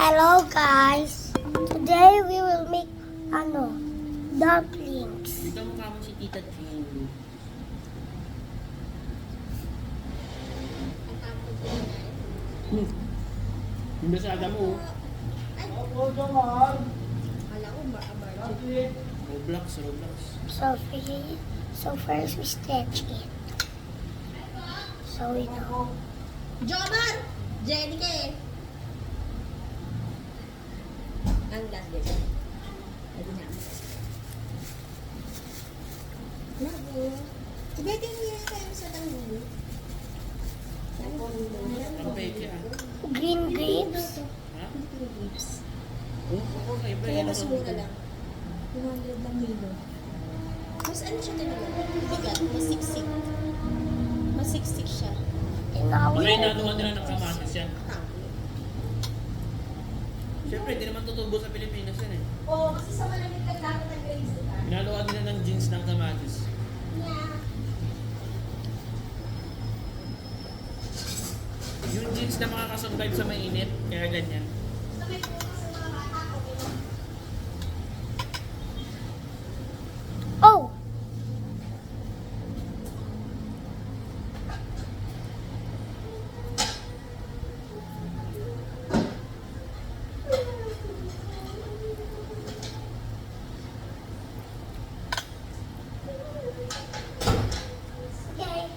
Hello guys. Today we will make dumplings. Ito mukha mo si Tita Jean. Yung basada mo. Roblox. So first we stretch it. So we know. Jomar! Jenny ka eh. Ang last day. Pwede na. Naku. Ibigay mo yan tayo sa tanggol. Ang peke ah. Green grapes. Ha? Grapes. Oo, kaya ba? Kaya mas mura lang. 200 lang kilo. Mas ano siya talaga? Bigat. Mas siksik. Mas siksik siya. And now we May are nagawa nila ng kamatis yan. Tama. Siyempre, hindi naman tutubo sa Pilipinas yan eh. Oo, kasi sa malamig ka dapat ang grapes nila. Pinaluan nila ng jeans ng kamatis. Yeah. Yung jeans na makakasurvive sa mainit, kaya ganyan. Sa may bukas sa mga bata, okay lang. Oh! Okay.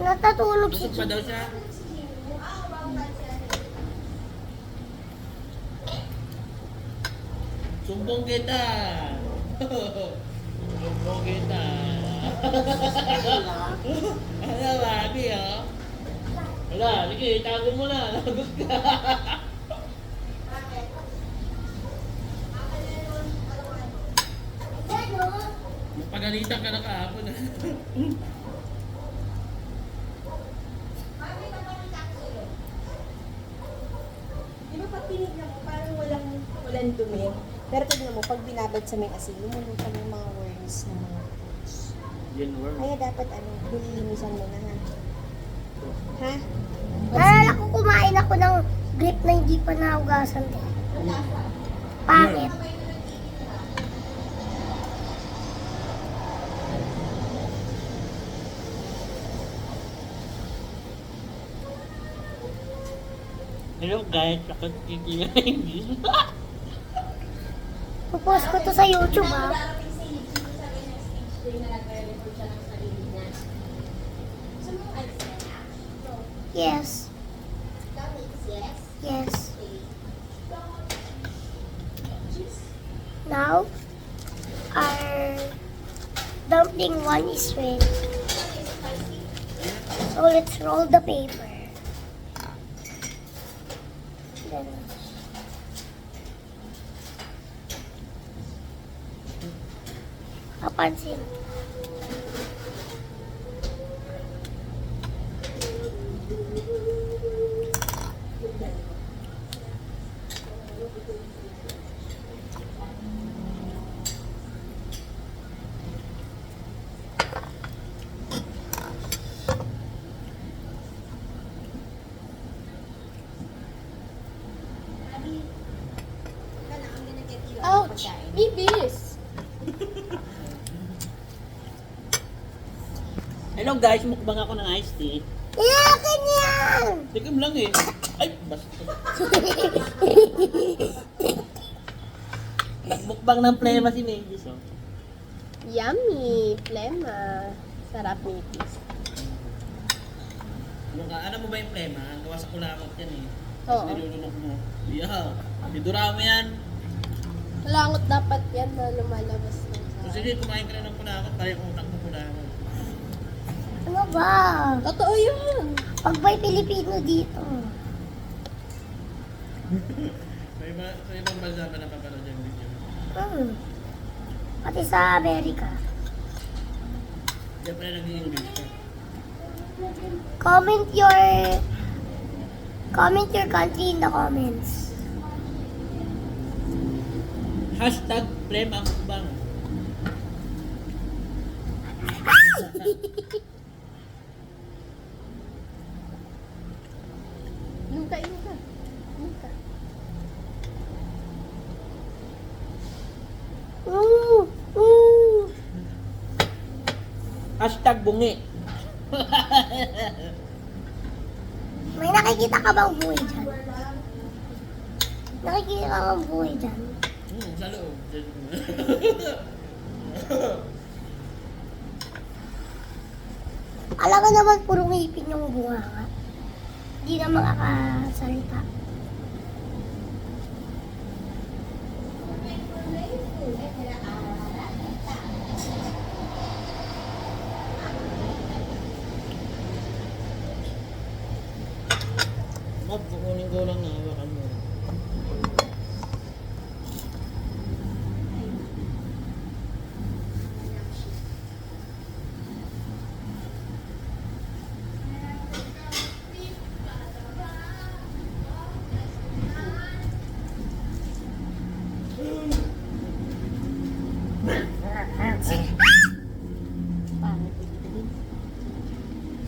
Natatulog si Busog pa daw siya. Sumbong kita! Sumbong kita! Ano ba, Abi, oh? Wala, sige, itago mo na. Lagot ka. Mapagalitan ka na kahapon. Di ba pag tinignan mo, parang walang dumi. Pero tignan mo, pag binabad sa may asin, lumulutan yung mga worms ng mga fruits. Yan, worm. Kaya dapat nililinisan mo na ha. Ha? Naalala ko kumain ako ng grape na hindi pa nahugasan. Pangit. Hello guys, ako titignan na English. Pupost ko to sa YouTube ha. Darating sa YouTube, sabi ng speech day na nag-report siya ng sarili niya. Gusto mo alis ka na? No. Yes. Promise, yes? Yes. Okay. Now, our dumpling one is ready. So let's roll the paper. Then, kapansin. I'm gonna get you Ouch! Bibis! Hello guys, mukbang ako ng iced tea. Iyakin yan! Tigam lang eh. Ay, basta. Nagbukbang ng plema si Mavis, oh. Yummy! Plema. Sarap nipis. Ano mo ba yung plema? Gawa sa kulakot yan eh. Oo. Nilulunok mo. Yeah. Didura mo yan. Langot dapat yan na lumalabas ng So, sige, kumain ka na ng kulakot. Parang yung utak mo kulakot. Ano ba? Totoo yun! Pag may Pilipino dito. Sa ibang bansa ba napapanood yung video? Pati sa Amerika. Diyan pala nag-English ka. Comment your country in the comments. Hashtag Plema Mukbang. Hashtag bungi. May nakikita ka bang buhay dyan? Nakikita ka bang buhay dyan? Sa loob. Alam mo naman, puro ngipin yung bunga nga. Hindi na makakasalita. Mab, kukunin ko lang na hawakan mo.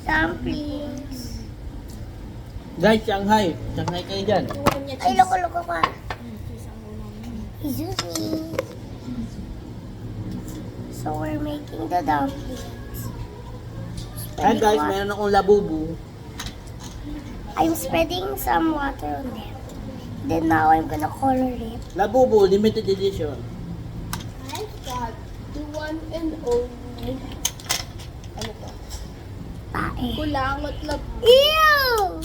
Dumplings. Guys, Shanghai. Shanghai kayo dyan. Ay, loko-loko ka. Excuse me. So, we're making the dumplings. Hi guys, Spreading meron akong labubu. I'm spreading some water on them. Then now I'm gonna color it. Labubu, limited edition. I've got the one and only. Ano to? Tae. Kulangot lab. Ew!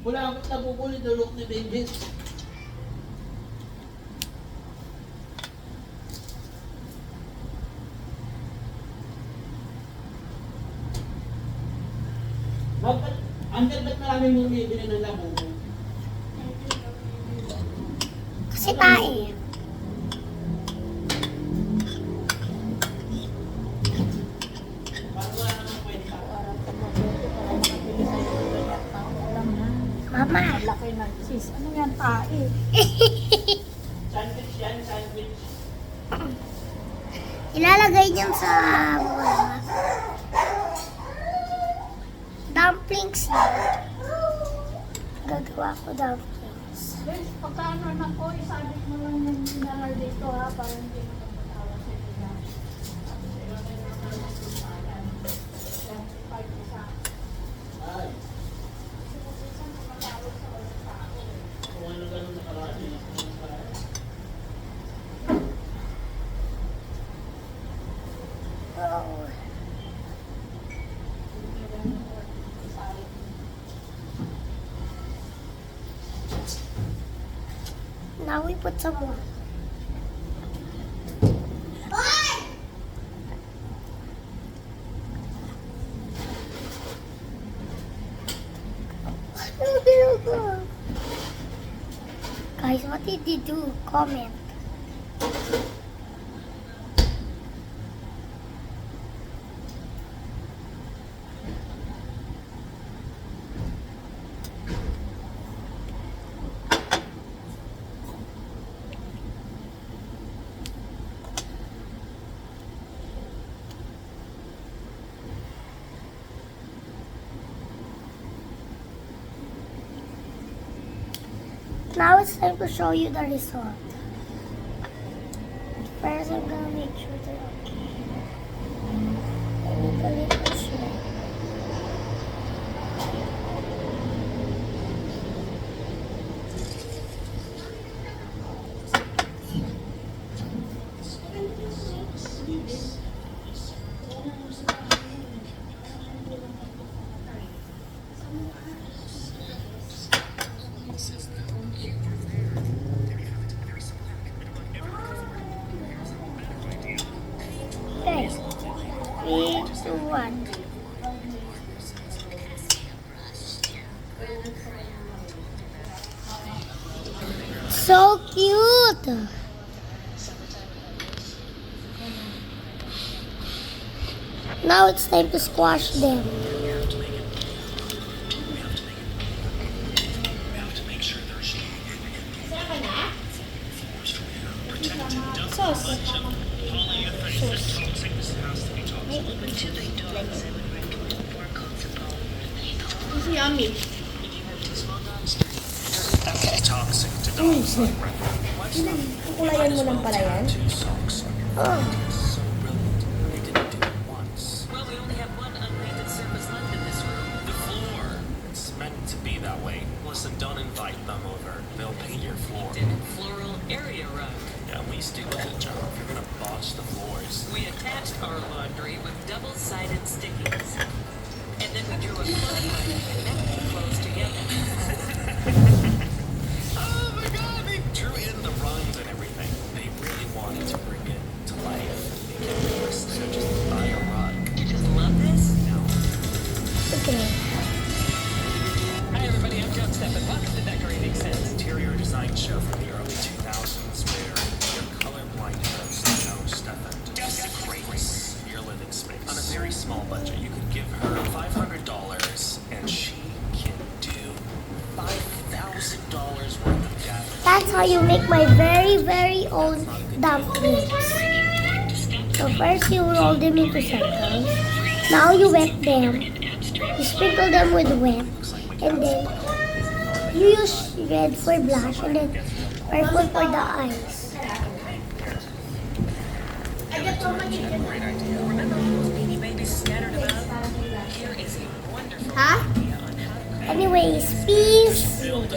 Wala akong labubu ni Dulok ni Benjis. Bakit? Andyan ba't maraming bumibili ng labubu? Kasi tae. Parang wala namang kwenta. Mama. Laki ng cheese. Ano yan, tae? Sandwich yan, sandwich. Ilalagay niyan sa buwan. Dumplings yan. Gagawa ko dumplings. Guys, pagkaano na ko, isabit mo lang yung dinner dito ha, para hindi mo matawa sa ila. Ay. Kung ano ganun nakaraan yun. Oh. Now we put some more. Ano ginagawa? Guys, what did you do? Comment. Now it's time to show you the result. First, I'm gonna make sure they're okay. I make a little sure. Okay. 3, 2, 1. So cute! Now it's time to squash them. Sauce. It's yummy. Kukulayan mo lang pala yan? Oh, least do a good job. You're gonna botch the floors. We attached our laundry with double-sided stickies. And then we drew a clothesline and connected the clothes together. Oh my god, they drew in the runs and everything. They really wanted to bring it to life and make it realistic. So just buy a rug. You just love this? No. Okay. Hi everybody, I'm John Steffen. Welcome to Decorating Sense. Interior design show from the early 2000s where your colorblind host, Joe Steffen, desecrates your living space. On a very small budget, you could give her $500 and she can do $5,000 worth of gathering. That's how you make my very, very own dumplings. So first you roll them into circles. Now you wet them. You sprinkle them with wet. And then you use red for blush and then purple for the eyes. Remember all those beanie babies scattered about? Here is a wonderful Huh? idea on how to Anyways, peace. Build a